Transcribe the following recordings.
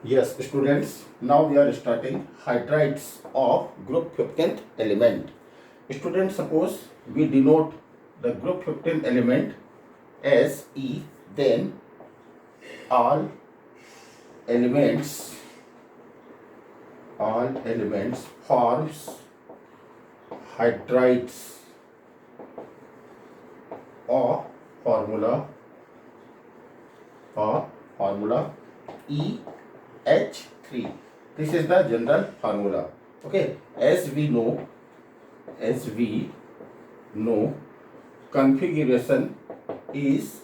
Yes, students, now we are starting hydrides of group 15th element. Students, suppose we denote the group 15th element as E, then all elements, forms hydrides or formula EH3. This is the general formula. Okay, as we know, configuration is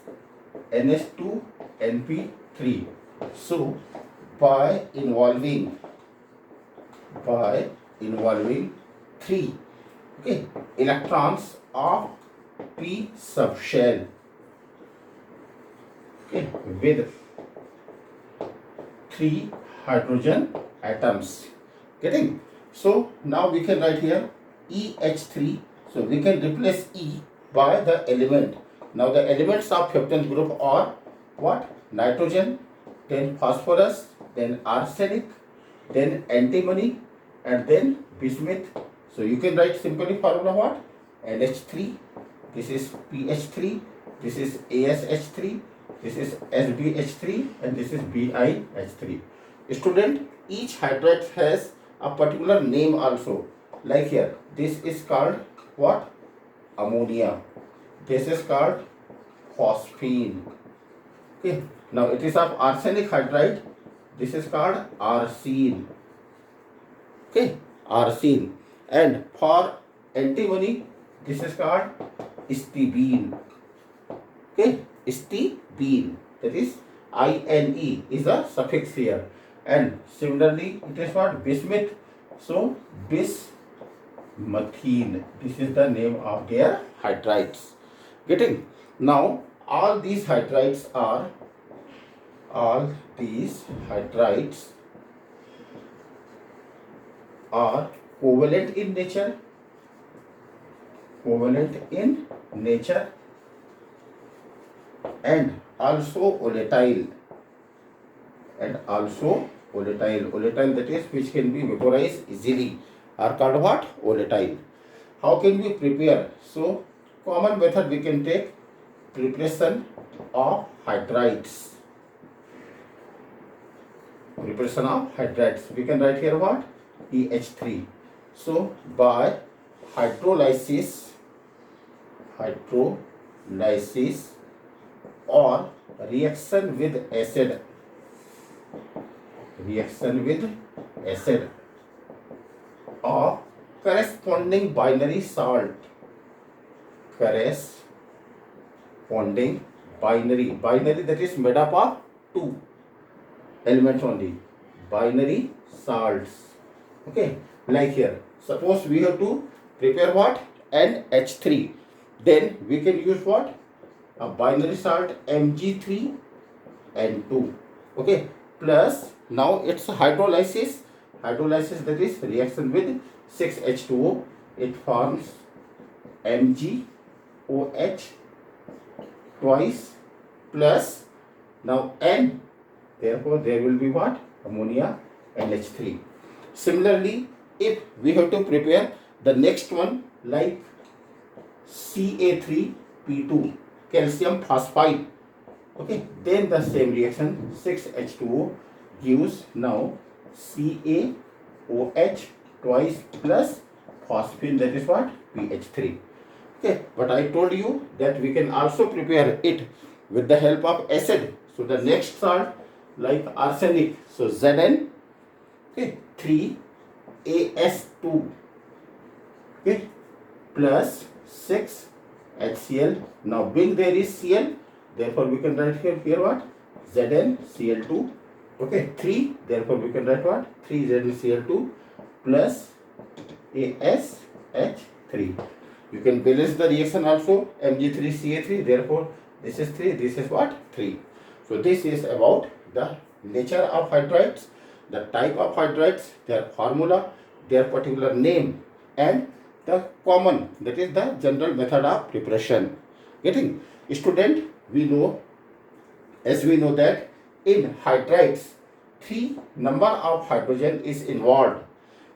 NH2NP3. So by involving three electrons of P subshell with 3 hydrogen atoms. Getting? So now we can write here EH3. So we can replace E by the element. Now the elements of 15th group are what? Nitrogen, then phosphorus, then arsenic, then antimony, and then bismuth. So you can write simply formula what? NH3. This is PH3. This is ASH3. This is SBH3 and this is BiH3. Student, each hydride has a particular name also. Like here, this is called what? Ammonia. This is called phosphine. Okay. Now it is of arsenic hydride. This is called arsine. Okay, arsine. And for antimony, this is called stibine. Okay, stibine. That is INE is the suffix here. And similarly, it is what? Bismuth. So bismuthine. This is the name of their hydrides. Getting? Now all these hydrides are covalent in nature, and also volatile, volatile, that is which can be vaporized easily, are called what? Volatile. How can we prepare? So common method we can take: preparation of hydrides. We can write here what? EH3. So by hydrolysis or reaction with acid of corresponding binary salt, binary that is made up of 2 elements only, binary salts. Okay, like here, suppose we have to prepare what? NH3. Then we can use what? A binary salt Mg3N2. Okay, plus now it's hydrolysis, that is reaction with 6H2O. It forms MgOH twice plus now N. Therefore, there will be what? Ammonia NH3. Similarly, if we have to prepare the next one like Ca3P2, calcium phosphide, okay, then the same reaction 6H2O gives now CaOH twice plus phosphine, that is what? PH3. Okay, but I told you that we can also prepare it with the help of acid. So the next salt like arsenic, so Zn, okay, 3As2, okay, plus 6 HCl. Now being there is Cl, therefore we can write here what? ZnCl2. Okay, 3, therefore we can write what? 3ZnCl2 plus ASH3. You can balance the reaction also, Mg3Ca3, therefore this is 3, this is what? 3. So this is about the nature of hydrides, the type of hydrides, their formula, their particular name, and the common, that is the general method of preparation. Getting? Student, we know, as we know that in hydrides 3 number of hydrogen is involved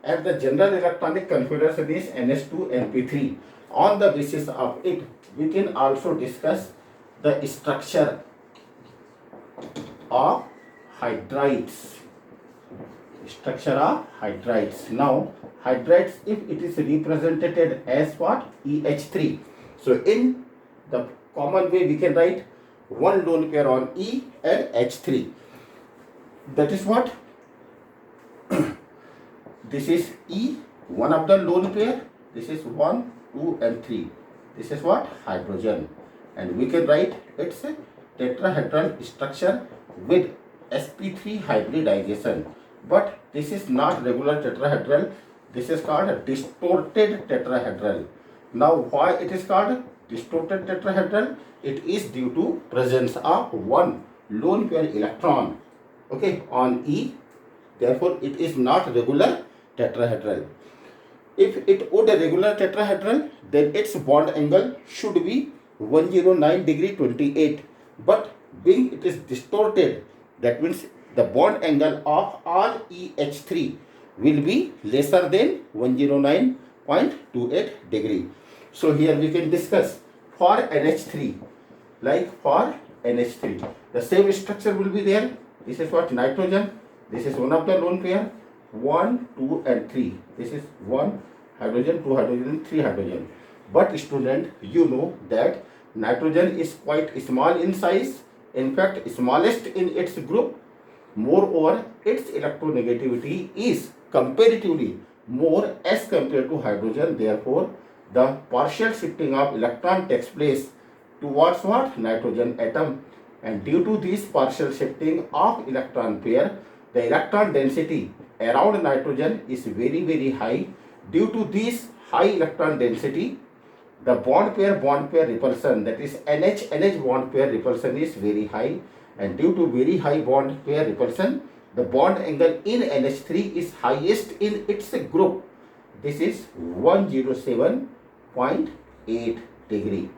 and the general electronic configuration is NH2 np3. On the basis of it, we can also discuss the structure of hydrides. Structure of hydrides. Now, hydrides, if it is represented as what? EH3. So, in the common way, we can write one lone pair on E and H3. That is what? This is E, one of the lone pair. This is 1, 2 and 3. This is what? Hydrogen. And we can write it's a tetrahedral structure with sp3 hybridization. But this is not regular tetrahedral. This is called a distorted tetrahedral. Now, why it is called distorted tetrahedral? It is due to presence of one lone pair electron, okay, on E. Therefore, it is not regular tetrahedral. If it would a regular tetrahedral, then its bond angle should be 109 degree 28. But being it is distorted, that means the bond angle of all EH3 will be lesser than 109.28 degree. So here we can discuss for NH3, like for NH3, the same structure will be there. This is what? Nitrogen. This is one of the lone pair. 1, 2 and 3. This is 1 hydrogen, 2 hydrogen, 3 hydrogen. But student, you know that nitrogen is quite small in size. In fact, smallest in its group. Moreover, its electronegativity is comparatively more as compared to hydrogen. Therefore, the partial shifting of electron takes place towards what? Nitrogen atom. And due to this partial shifting of electron pair, the electron density around nitrogen is very, very high. Due to this high electron density, the bond pair repulsion, that is NH bond pair repulsion is very high. And due to very high bond pair repulsion, the bond angle in NH3 is highest in its group. This is 107.8 degree.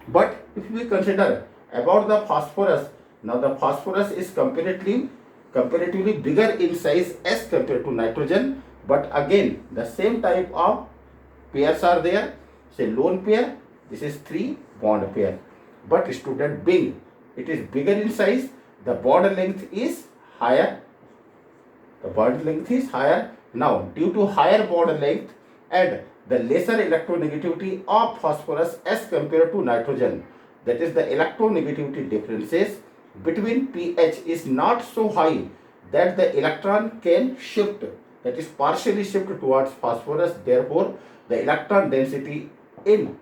But if we consider about the phosphorus, now the phosphorus is comparatively bigger in size as compared to nitrogen. But again, the same type of pairs are there. Say lone pair, this is 3 bond pair. But student, being it is bigger in size, the bond length is higher. The bond length is higher. Now, due to higher bond length and the lesser electronegativity of phosphorus as compared to nitrogen, that is the electronegativity differences between pH is not so high that the electron can shift, that is partially shift towards phosphorus. Therefore, the electron density in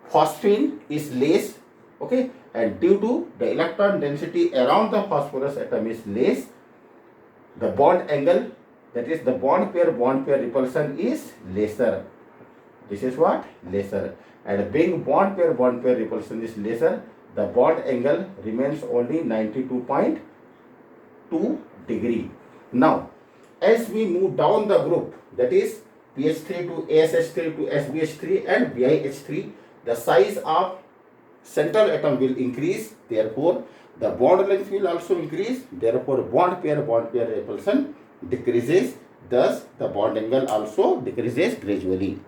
phosphine is less, okay, and due to the electron density around the phosphorus atom is less, the bond angle, that is the bond pair repulsion is lesser. This is what? Lesser. And being bond pair repulsion is lesser, the bond angle remains only 92.2 degree. Now, as we move down the group, that is PH3 to ASH3 to SBH3 and BIH3, the size of central atom will increase. Therefore, the bond length will also increase. Therefore, bond pair repulsion decreases. Thus, the bond angle also decreases gradually.